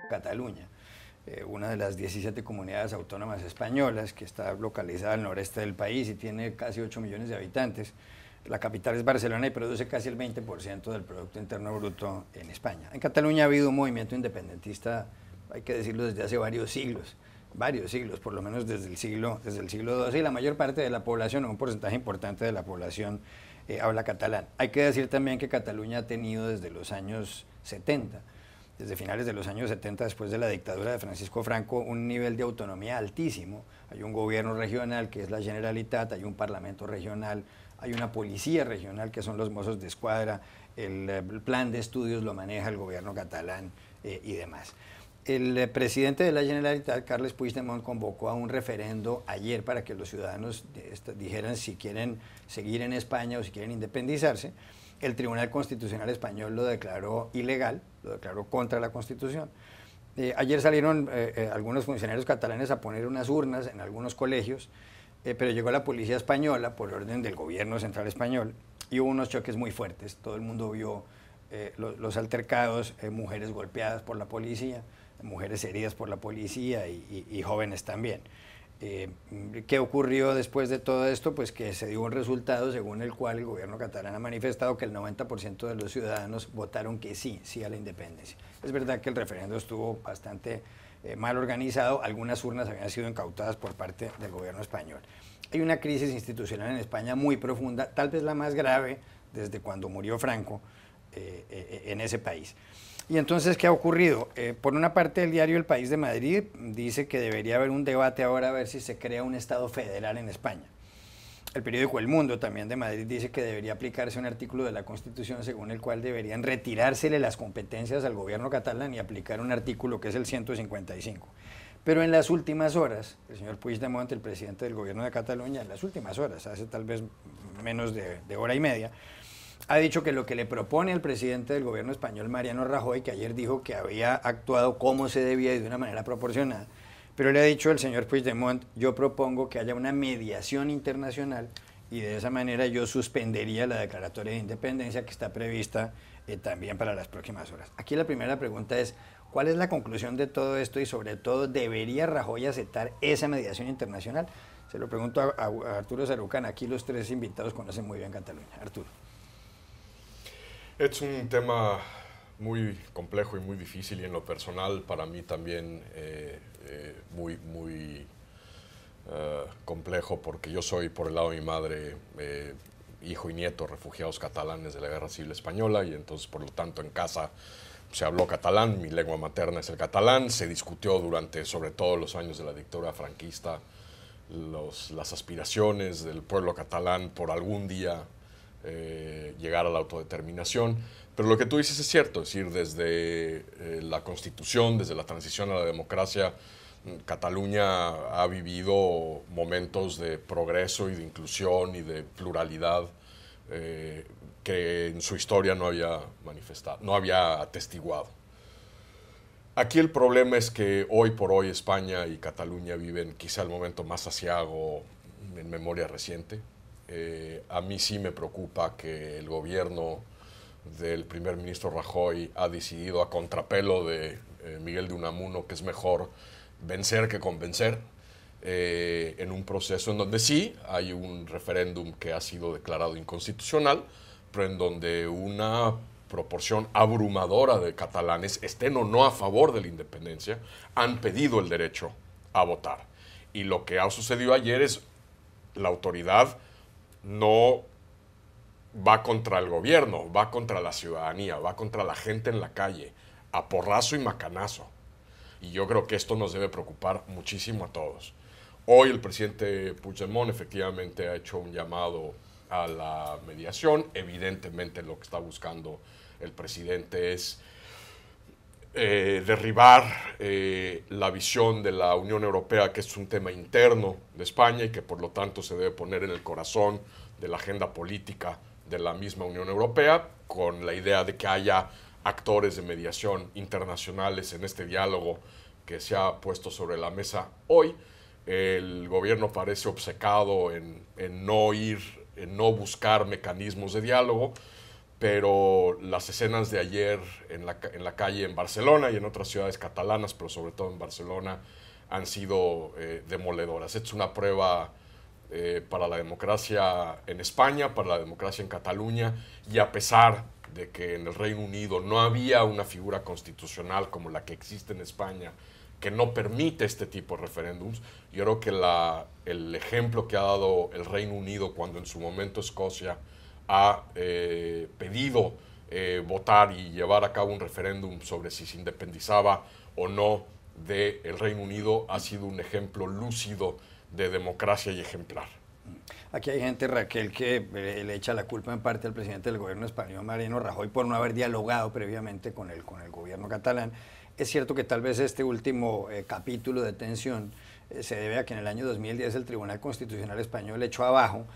Cataluña, una de las 17 comunidades autónomas españolas que está localizada al noreste del país y tiene casi 8 millones de habitantes. La capital es Barcelona y produce casi el 20% del Producto Interno Bruto en España. En Cataluña ha habido un movimiento independentista, hay que decirlo, desde hace varios siglos, por lo menos desde el siglo XII, y la mayor parte de la población, un porcentaje importante de la población, habla catalán. Hay que decir también que Cataluña ha tenido desde los años 70, desde finales de los años 70, después de la dictadura de Francisco Franco, un nivel de autonomía altísimo. Hay un gobierno regional que es la Generalitat, hay un parlamento regional, hay una policía regional que son los Mossos d'Esquadra, el plan de estudios lo maneja el gobierno catalán y demás. El presidente de la Generalitat, Carles Puigdemont, convocó a un referendo ayer para que los ciudadanos dijeran si quieren seguir en España o si quieren independizarse. El Tribunal Constitucional Español lo declaró ilegal, lo declaró contra la Constitución. Ayer salieron algunos funcionarios catalanes a poner unas urnas en algunos colegios, pero llegó la policía española por orden del gobierno central español y hubo unos choques muy fuertes. Todo el mundo vio los altercados, mujeres golpeadas por la policía, mujeres heridas por la policía y jóvenes también. ¿Qué ocurrió después de todo esto? Pues que se dio un resultado según el cual el gobierno catalán ha manifestado que el 90% de los ciudadanos votaron que sí a la independencia. Es verdad que el referendo estuvo bastante mal organizado, algunas urnas habían sido incautadas por parte del gobierno español. Hay una crisis institucional en España muy profunda, tal vez la más grave desde cuando murió Franco en ese país. Y entonces, ¿qué ha ocurrido? Por una parte, el diario El País de Madrid dice que debería haber un debate ahora a ver si se crea un Estado federal en España. El periódico El Mundo, también de Madrid, dice que debería aplicarse un artículo de la Constitución según el cual deberían retirársele las competencias al gobierno catalán y aplicar un artículo que es el 155. Pero en las últimas horas, el señor Puigdemont, el presidente del gobierno de Cataluña, en las últimas horas, hace tal vez menos de hora y media, ha dicho que lo que le propone al presidente del gobierno español, Mariano Rajoy, que ayer dijo que había actuado como se debía y de una manera proporcionada, pero le ha dicho el señor Puigdemont, yo propongo que haya una mediación internacional y de esa manera yo suspendería la declaratoria de independencia que está prevista también para las próximas horas. Aquí la primera pregunta es, ¿cuál es la conclusión de todo esto y sobre todo, ¿debería Rajoy aceptar esa mediación internacional? Se lo pregunto a Arturo Sarucán, aquí los tres invitados conocen muy bien Cataluña. Arturo. Es un tema muy complejo y muy difícil y en lo personal para mí también muy complejo porque yo soy por el lado de mi madre hijo y nieto refugiados catalanes de la Guerra Civil Española y entonces por lo tanto en casa se habló catalán, mi lengua materna es el catalán, se discutió durante sobre todo los años de la dictadura franquista las aspiraciones del pueblo catalán por algún día llegar a la autodeterminación, pero lo que tú dices es cierto, es decir, desde la Constitución, desde la transición a la democracia, Cataluña ha vivido momentos de progreso y de inclusión y de pluralidad que en su historia no había manifestado, no había atestiguado. Aquí el problema es que hoy por hoy España y Cataluña viven quizá el momento más aciago en memoria reciente. A mí sí me preocupa que el gobierno del primer ministro Rajoy ha decidido a contrapelo de Miguel de Unamuno que es mejor vencer que convencer en un proceso en donde sí hay un referéndum que ha sido declarado inconstitucional, pero en donde una proporción abrumadora de catalanes, estén o no a favor de la independencia, han pedido el derecho a votar. Y lo que ha sucedido ayer es la autoridad no va contra el gobierno, va contra la ciudadanía, va contra la gente en la calle, a porrazo y macanazo. Y yo creo que esto nos debe preocupar muchísimo a todos. Hoy el presidente Puigdemont efectivamente ha hecho un llamado a la mediación. Evidentemente lo que está buscando el presidente es derribar la visión de la Unión Europea, que es un tema interno de España y que por lo tanto se debe poner en el corazón de la agenda política de la misma Unión Europea, con la idea de que haya actores de mediación internacionales en este diálogo que se ha puesto sobre la mesa hoy. El gobierno parece obcecado en no buscar mecanismos de diálogo, pero las escenas de ayer en la calle en Barcelona y en otras ciudades catalanas, pero sobre todo en Barcelona, han sido demoledoras. Es una prueba para la democracia en España, para la democracia en Cataluña, y a pesar de que en el Reino Unido no había una figura constitucional como la que existe en España que no permite este tipo de referéndums, yo creo que el ejemplo que ha dado el Reino Unido cuando en su momento Escocia ha pedido votar y llevar a cabo un referéndum sobre si se independizaba o no del Reino Unido ha sido un ejemplo lúcido de democracia y ejemplar. Aquí hay gente, Raquel, que le echa la culpa en parte al presidente del gobierno español, Mariano Rajoy, por no haber dialogado previamente con el gobierno catalán. Es cierto que tal vez este último capítulo de tensión se debe a que en el año 2010 el Tribunal Constitucional Español echó abajo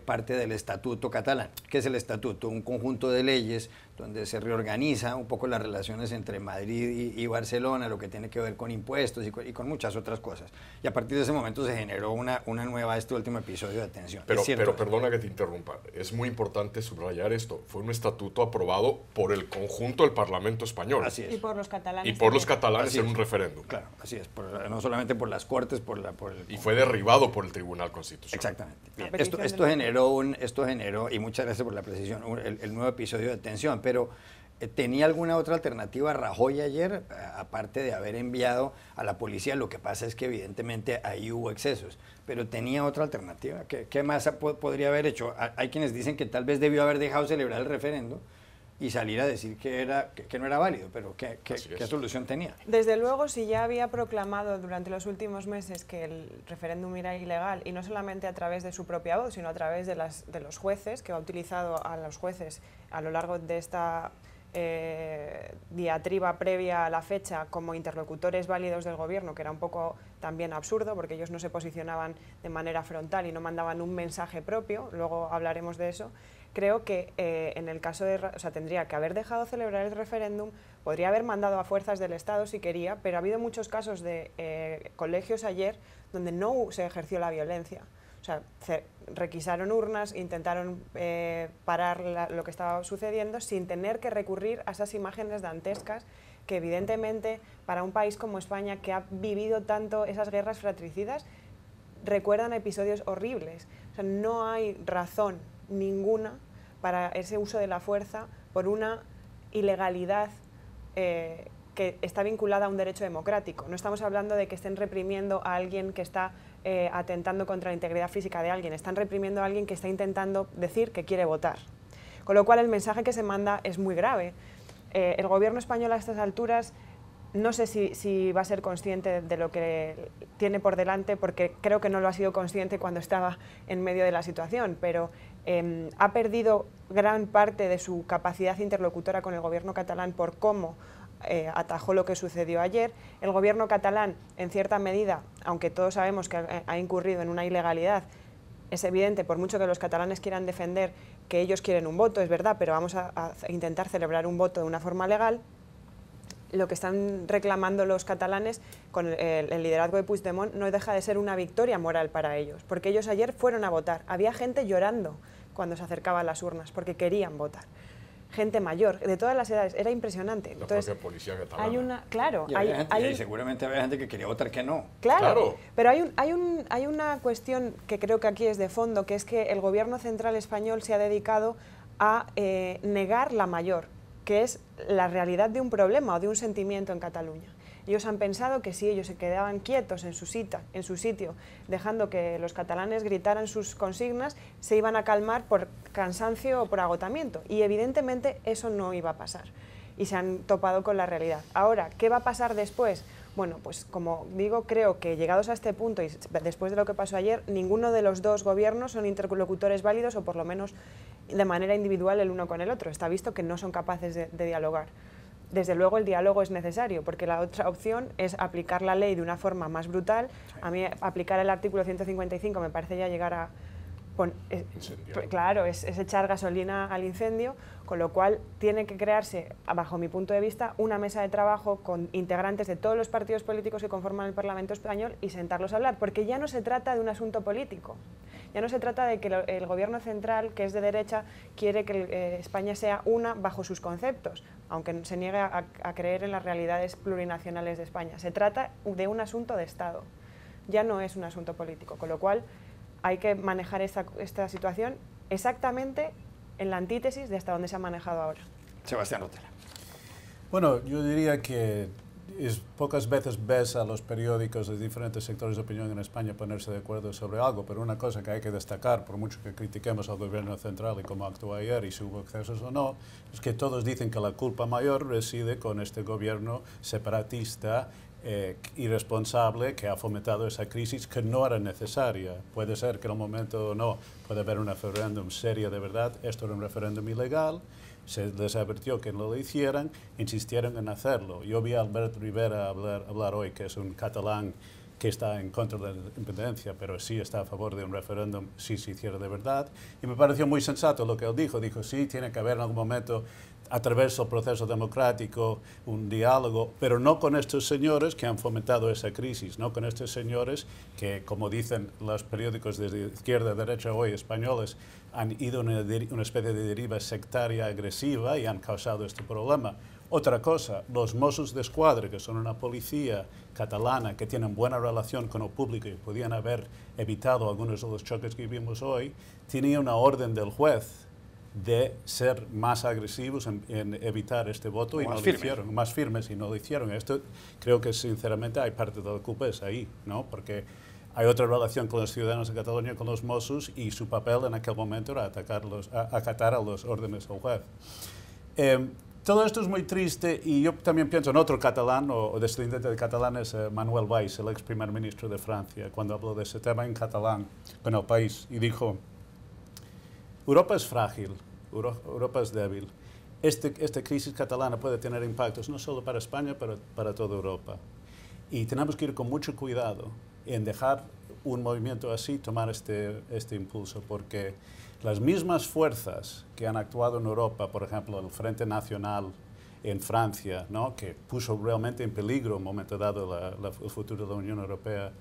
parte del Estatuto catalán. ¿Qué es el Estatuto? Un conjunto de leyes donde se reorganiza un poco las relaciones entre Madrid y Barcelona, lo que tiene que ver con impuestos y con muchas otras cosas. Y a partir de ese momento se generó una nueva, este último episodio de tensión. Pero perdona que te interrumpa, es muy importante subrayar esto. Fue un estatuto aprobado por el conjunto del Parlamento español. Así es. Y por los catalanes. Y por los catalanes en un referéndum. Claro, así es. No solamente por las Cortes, y fue derribado por el Tribunal Constitucional. Exactamente. Bien. Esto generó, y muchas gracias por la precisión, el nuevo episodio de tensión, pero ¿tenía alguna otra alternativa Rajoy ayer, aparte de haber enviado a la policía? Lo que pasa es que evidentemente ahí hubo excesos, pero ¿tenía otra alternativa? ¿Qué más podría haber hecho? Hay quienes dicen que tal vez debió haber dejado celebrar el referendo y salir a decir que no era válido, pero ¿qué solución tenía? Desde luego, si ya había proclamado durante los últimos meses que el referéndum era ilegal, y no solamente a través de su propia voz, sino a través de los jueces, que ha utilizado a los jueces a lo largo de esta diatriba previa a la fecha como interlocutores válidos del gobierno, que era un poco también absurdo, porque ellos no se posicionaban de manera frontal y no mandaban un mensaje propio, luego hablaremos de eso. Creo que en el caso tendría que haber dejado celebrar el referéndum, podría haber mandado a fuerzas del Estado si quería, pero ha habido muchos casos de colegios ayer donde no se ejerció la violencia. O sea, requisaron urnas, intentaron parar lo que estaba sucediendo sin tener que recurrir a esas imágenes dantescas que evidentemente para un país como España, que ha vivido tanto esas guerras fratricidas, recuerdan episodios horribles. O sea, no hay razón ninguna para ese uso de la fuerza por una ilegalidad que está vinculada a un derecho democrático. No estamos hablando de que estén reprimiendo a alguien que está atentando contra la integridad física de alguien, están reprimiendo a alguien que está intentando decir que quiere votar. Con lo cual el mensaje que se manda es muy grave. El gobierno español a estas alturas no sé si va a ser consciente de lo que tiene por delante, porque creo que no lo ha sido consciente cuando estaba en medio de la situación, pero ha perdido gran parte de su capacidad interlocutora con el gobierno catalán por cómo atajó lo que sucedió ayer. El gobierno catalán, en cierta medida, aunque todos sabemos que ha incurrido en una ilegalidad, es evidente, por mucho que los catalanes quieran defender que ellos quieren un voto, es verdad, pero vamos a intentar celebrar un voto de una forma legal. Lo que están reclamando los catalanes con el liderazgo de Puigdemont no deja de ser una victoria moral para ellos, porque ellos ayer fueron a votar. Había gente llorando cuando se acercaba a las urnas, porque querían votar. Gente mayor, de todas las edades, era impresionante. La propia policía catalana. Y seguramente había gente que quería votar que no. Claro. Pero hay una cuestión que creo que aquí es de fondo, que es que el gobierno central español se ha dedicado a negar la mayor, que es la realidad de un problema o de un sentimiento en Cataluña. Ellos han pensado que si ellos se quedaban quietos en su sitio, dejando que los catalanes gritaran sus consignas, se iban a calmar por cansancio o por agotamiento. Y evidentemente eso no iba a pasar. Y se han topado con la realidad. Ahora, ¿qué va a pasar después? Bueno, pues como digo, creo que llegados a este punto y después de lo que pasó ayer, ninguno de los dos gobiernos son interlocutores válidos, o por lo menos de manera individual el uno con el otro. Está visto que no son capaces de dialogar. Desde luego el diálogo es necesario, porque la otra opción es aplicar la ley de una forma más brutal. A mí aplicar el artículo 155 me parece ya llegar a... Claro, es echar gasolina al incendio, con lo cual tiene que crearse, bajo mi punto de vista, una mesa de trabajo con integrantes de todos los partidos políticos que conforman el Parlamento español y sentarlos a hablar, porque ya no se trata de un asunto político, Ya no se trata de que el gobierno central, que es de derecha, quiere que España sea una bajo sus conceptos, aunque se niegue a creer en las realidades plurinacionales de España. Se trata de un asunto de Estado, ya no es un asunto político, con lo cual hay que manejar esta situación exactamente en la antítesis de hasta donde se ha manejado ahora. Sebastián Rotela. Bueno, yo diría que pocas veces ves a los periódicos de diferentes sectores de opinión en España ponerse de acuerdo sobre algo, pero una cosa que hay que destacar, por mucho que critiquemos al gobierno central y cómo actuó ayer y si hubo excesos o no, es que todos dicen que la culpa mayor reside con este gobierno separatista irresponsable que ha fomentado esa crisis que no era necesaria. Puede ser que en un momento o no puede haber un referéndum serio de verdad. Esto era un referéndum ilegal. Se les advirtió que no lo hicieran, insistieron en hacerlo. Yo vi a Albert Rivera hablar hoy, que es un catalán que está en contra de la independencia, pero sí está a favor de un referéndum si se hiciera de verdad. Y me pareció muy sensato lo que él dijo. Dijo, sí, tiene que haber en algún momento, a través del proceso democrático, un diálogo, pero no con estos señores que han fomentado esa crisis, no con estos señores que, como dicen los periódicos de izquierda y derecha hoy españoles, han ido en una especie de deriva sectaria agresiva y han causado este problema. Otra cosa, los Mossos d'Esquadra, que son una policía catalana que tienen buena relación con el público y podían haber evitado algunos de los choques que vimos hoy, tenían una orden del juez de ser más agresivos en evitar este voto y no lo hicieron, más firmes y no lo hicieron. Esto creo que sinceramente hay parte de la culpa es ahí, ¿no? Porque hay otra relación con los ciudadanos de Cataluña, con los Mossos, y su papel en aquel momento era acatar a los órdenes del juez. Todo esto es muy triste y yo también pienso en otro catalán o descendiente de catalán, es Manuel Valls, el ex primer ministro de Francia, cuando habló de ese tema en catalán con El País y dijo: Europa es frágil, Europa es débil. Esta crisis catalana puede tener impactos no solo para España, pero para toda Europa. Y tenemos que ir con mucho cuidado en dejar un movimiento así tomar este impulso, porque las mismas fuerzas que han actuado en Europa, por ejemplo, el Frente Nacional en Francia, ¿no?, que puso realmente en peligro en un momento dado el futuro de la Unión Europea,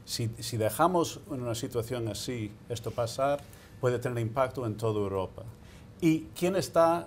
si dejamos en una situación así esto pasar, puede tener impacto en toda Europa. ¿Y quién está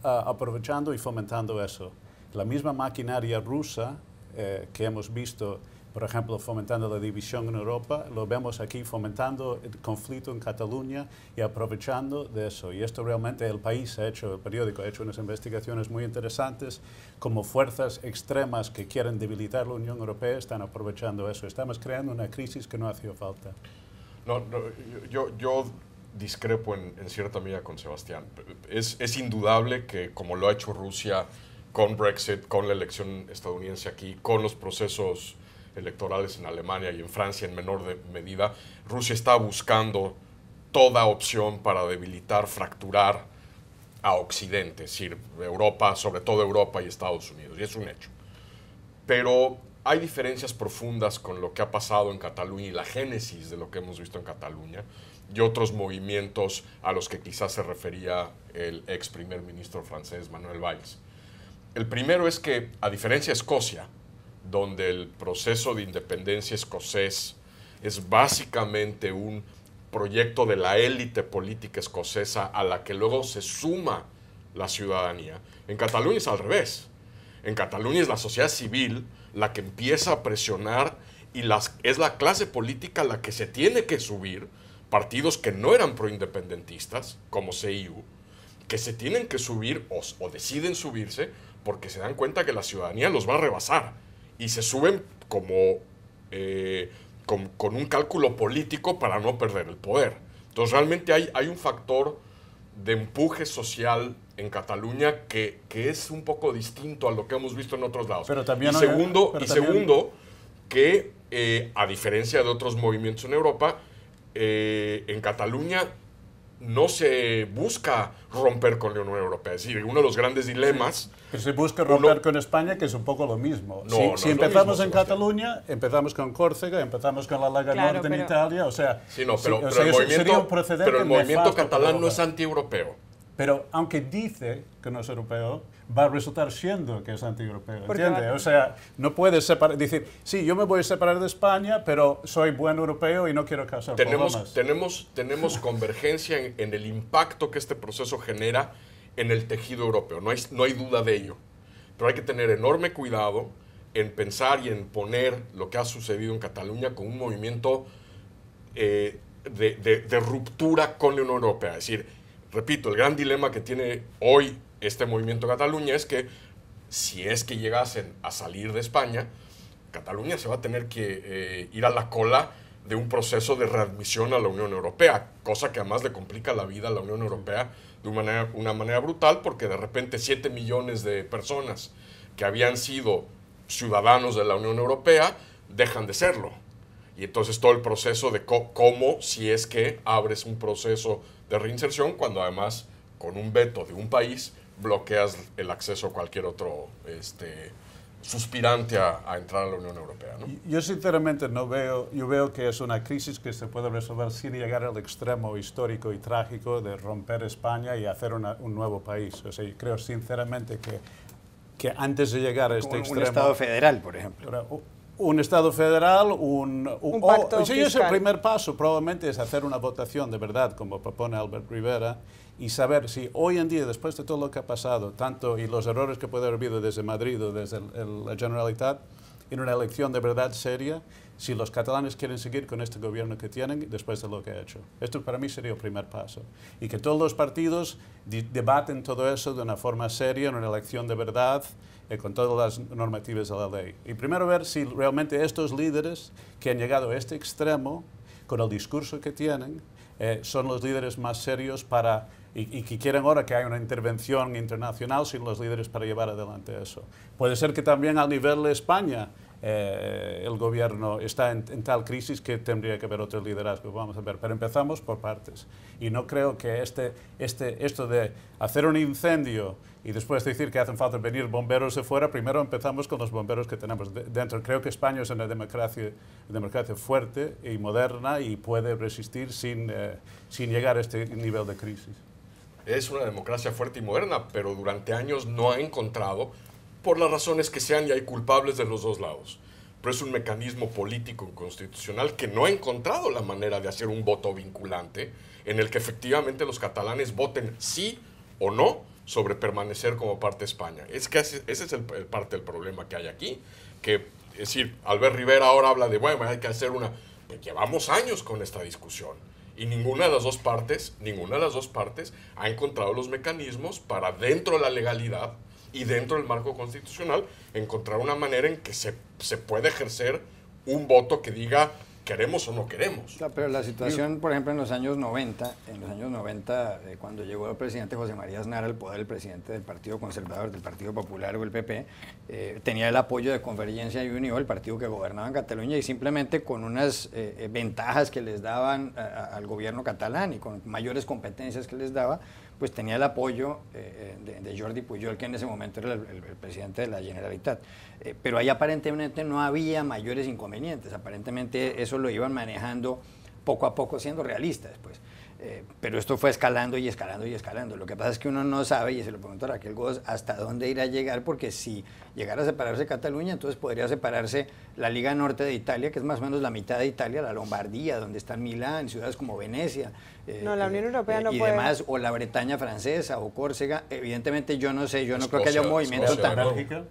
aprovechando y fomentando eso? La misma maquinaria rusa que hemos visto, por ejemplo, fomentando la división en Europa, lo vemos aquí fomentando el conflicto en Cataluña y aprovechando de eso. Y esto realmente el País ha hecho, el periódico ha hecho unas investigaciones muy interesantes, como fuerzas extremas que quieren debilitar la Unión Europea están aprovechando eso. Estamos creando una crisis que no hacía falta. Yo discrepo en cierta medida con Sebastián. Es indudable que, como lo ha hecho Rusia con Brexit, con la elección estadounidense aquí, con los procesos electorales en Alemania y en Francia en menor medida, Rusia está buscando toda opción para debilitar, fracturar a Occidente, es decir, Europa, sobre todo Europa y Estados Unidos, y es un hecho. Pero hay diferencias profundas con lo que ha pasado en Cataluña y la génesis de lo que hemos visto en Cataluña y otros movimientos a los que quizás se refería el ex primer ministro francés Manuel Valls. El primero es que, a diferencia de Escocia, donde el proceso de independencia escocés es básicamente un proyecto de la élite política escocesa a la que luego se suma la ciudadanía, en Cataluña es al revés. En Cataluña es la sociedad civil la que empieza a presionar y es la clase política la que se tiene que subir, partidos que no eran proindependentistas, como CIU, que se tienen que subir o deciden subirse porque se dan cuenta que la ciudadanía los va a rebasar y se suben con un cálculo político para no perder el poder. Entonces realmente hay un factor de empuje social en Cataluña que es un poco distinto a lo que hemos visto en otros lados. Pero también segundo, que a diferencia de otros movimientos en Europa, en Cataluña no se busca romper con la Unión Europea. Es decir, uno de los grandes dilemas... Pero se busca romper con España, que es un poco lo mismo. Si empezamos en Cataluña, empezamos con Córcega, empezamos con la Lega Norte en Italia, o sea... Sí, no, pero el movimiento catalán no es anti-europeo. Pero aunque dice que no es europeo, va a resultar siendo que es anti-europeo, ¿entiendes? O sea, no puedes decir, sí, yo me voy a separar de España, pero soy buen europeo y no quiero causar problemas. Tenemos convergencia en el impacto que este proceso genera en el tejido europeo, no hay duda de ello. Pero hay que tener enorme cuidado en pensar y en poner lo que ha sucedido en Cataluña con un movimiento de ruptura con la Unión Europea. Es decir, repito, el gran dilema que tiene hoy este movimiento Cataluña es que si es que llegasen a salir de España, Cataluña se va a tener que ir a la cola de un proceso de readmisión a la Unión Europea, cosa que además le complica la vida a la Unión Europea de una manera brutal, porque de repente 7 millones de personas que habían sido ciudadanos de la Unión Europea dejan de serlo. Y entonces todo el proceso de cómo, si es que abres un proceso de reinserción, cuando además con un veto de un país bloqueas el acceso a cualquier otro suspirante a entrar a la Unión Europea, ¿no? Yo sinceramente yo veo que es una crisis que se puede resolver sin llegar al extremo histórico y trágico de romper España y hacer un nuevo país. O sea, yo creo sinceramente que antes de llegar a este extremo... Un Estado federal, por ejemplo. Un Estado federal, un pacto fiscal. El primer paso probablemente es hacer una votación de verdad, como propone Albert Rivera, y saber si hoy en día, después de todo lo que ha pasado, tanto y los errores que puede haber habido desde Madrid o desde la Generalitat, en una elección de verdad seria, si los catalanes quieren seguir con este gobierno que tienen después de lo que ha hecho. Esto para mí sería el primer paso. Y que todos los partidos debaten todo eso de una forma seria, en una elección de verdad, con todas las normativas de la ley. Y primero ver si realmente estos líderes que han llegado a este extremo, con el discurso que tienen, son los líderes más serios y que quieren ahora que haya una intervención internacional, sin los líderes para llevar adelante eso. Puede ser que también a nivel de España el gobierno está en tal crisis que tendría que haber otro liderazgo, vamos a ver, pero empezamos por partes. Y no creo que esto de hacer un incendio y después decir que hacen falta venir bomberos de fuera, primero empezamos con los bomberos que tenemos dentro. Creo que España es una democracia fuerte y moderna y puede resistir sin llegar a este nivel de crisis. Es una democracia fuerte y moderna, pero durante años no ha encontrado, por las razones que sean, y hay culpables de los dos lados, pero es un mecanismo político y constitucional que no ha encontrado la manera de hacer un voto vinculante en el que efectivamente los catalanes voten sí o no sobre permanecer como parte de España. Es que ese es el parte del problema que hay aquí, que es decir, Albert Rivera ahora habla de, bueno, hay que hacer una... Pues llevamos años con esta discusión y ninguna de las dos partes ha encontrado los mecanismos para, dentro de la legalidad y dentro del marco constitucional, encontrar una manera en que se puede ejercer un voto que diga queremos o no queremos. Claro, pero la situación, por ejemplo, en los años 90, cuando llegó el presidente José María Aznar al poder, el presidente del Partido Conservador, del Partido Popular o el PP, tenía el apoyo de Convergencia y Unió, el partido que gobernaba en Cataluña, y simplemente con unas ventajas que les daban al gobierno catalán y con mayores competencias que les daba, pues tenía el apoyo de Jordi Pujol, que en ese momento era el presidente de la Generalitat. Pero ahí aparentemente no había mayores inconvenientes, aparentemente eso lo iban manejando poco a poco, siendo realistas, pues. Pero esto fue escalando y escalando y escalando. Lo que pasa es que uno no sabe, y se lo pregunto a Raquel Góes, hasta dónde irá a llegar, porque si llegara a separarse Cataluña, entonces podría separarse la Liga Norte de Italia, que es más o menos la mitad de Italia, la Lombardía, donde está Milán, ciudades como Venecia. No, la Unión Europea no y puede... demás, o la Bretaña francesa, o Córcega. Evidentemente yo no sé, yo no creo que haya un movimiento tan...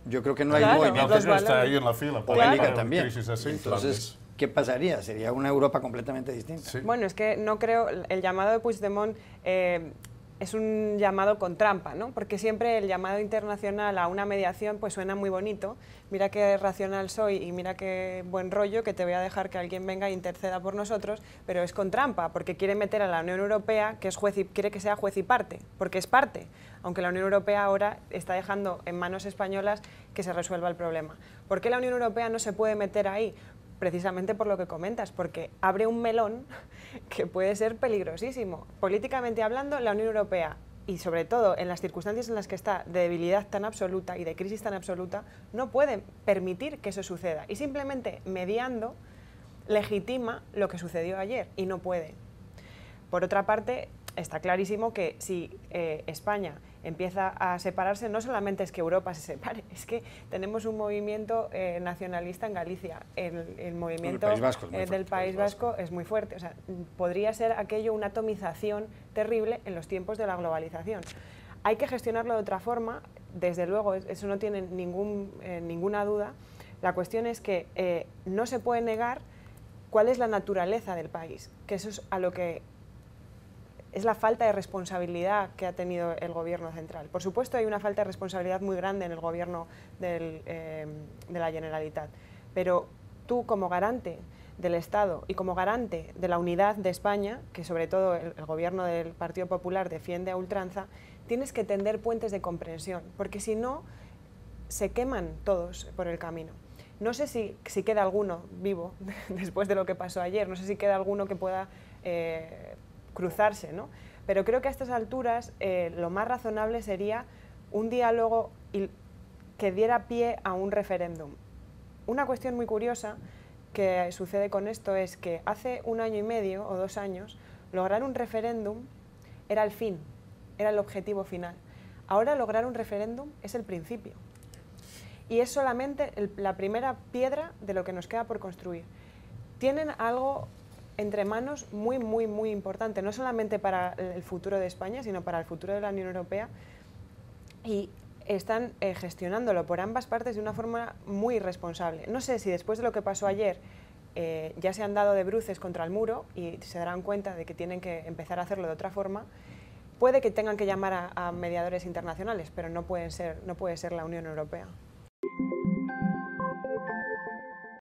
Yo creo que no hay un movimiento... Está ahí en la fila. O la Liga también. Así. Entonces, ¿qué pasaría? Sería una Europa completamente distinta. Sí. Bueno, es que no creo, el llamado de Puigdemont es un llamado con trampa, ¿no? Porque siempre el llamado internacional a una mediación pues suena muy bonito. Mira qué racional soy y mira qué buen rollo que te voy a dejar que alguien venga e interceda por nosotros, pero es con trampa, porque quiere meter a la Unión Europea, que es juez y quiere que sea juez y parte, porque es parte, aunque la Unión Europea ahora está dejando en manos españolas que se resuelva el problema. ¿Por qué la Unión Europea no se puede meter ahí? Precisamente por lo que comentas, porque abre un melón que puede ser peligrosísimo. Políticamente hablando, la Unión Europea, y sobre todo en las circunstancias en las que está de debilidad tan absoluta y de crisis tan absoluta, no puede permitir que eso suceda. Y simplemente mediando legitima lo que sucedió ayer, y no puede. Por otra parte, está clarísimo que si España empieza a separarse, no solamente es que Europa se separe, es que tenemos un movimiento nacionalista en Galicia, el movimiento del País Vasco es muy fuerte, o sea, podría ser aquello una atomización terrible en los tiempos de la globalización. Hay que gestionarlo de otra forma, desde luego, eso no tiene ninguna duda. La cuestión es que no se puede negar cuál es la naturaleza del país, que eso es a lo que es la falta de responsabilidad que ha tenido el gobierno central. Por supuesto, hay una falta de responsabilidad muy grande en el gobierno de la Generalitat, pero tú, como garante del Estado y como garante de la unidad de España, que sobre todo el gobierno del Partido Popular defiende a ultranza, tienes que tender puentes de comprensión, porque si no, se queman todos por el camino. No sé si queda alguno vivo después de lo que pasó ayer, no sé si queda alguno que pueda cruzarse, ¿no? Pero creo que a estas alturas lo más razonable sería un diálogo que diera pie a un referéndum. Una cuestión muy curiosa que sucede con esto es que hace 1 año y medio o 2 años lograr un referéndum era el fin, era el objetivo final. Ahora lograr un referéndum es el principio. Y es solamente la primera piedra de lo que nos queda por construir. Tienen algo entre manos muy, muy, muy importante, no solamente para el futuro de España, sino para el futuro de la Unión Europea, y están gestionándolo por ambas partes de una forma muy responsable. No sé si después de lo que pasó ayer ya se han dado de bruces contra el muro y se darán cuenta de que tienen que empezar a hacerlo de otra forma. Puede que tengan que llamar a mediadores internacionales, pero no puede ser la Unión Europea.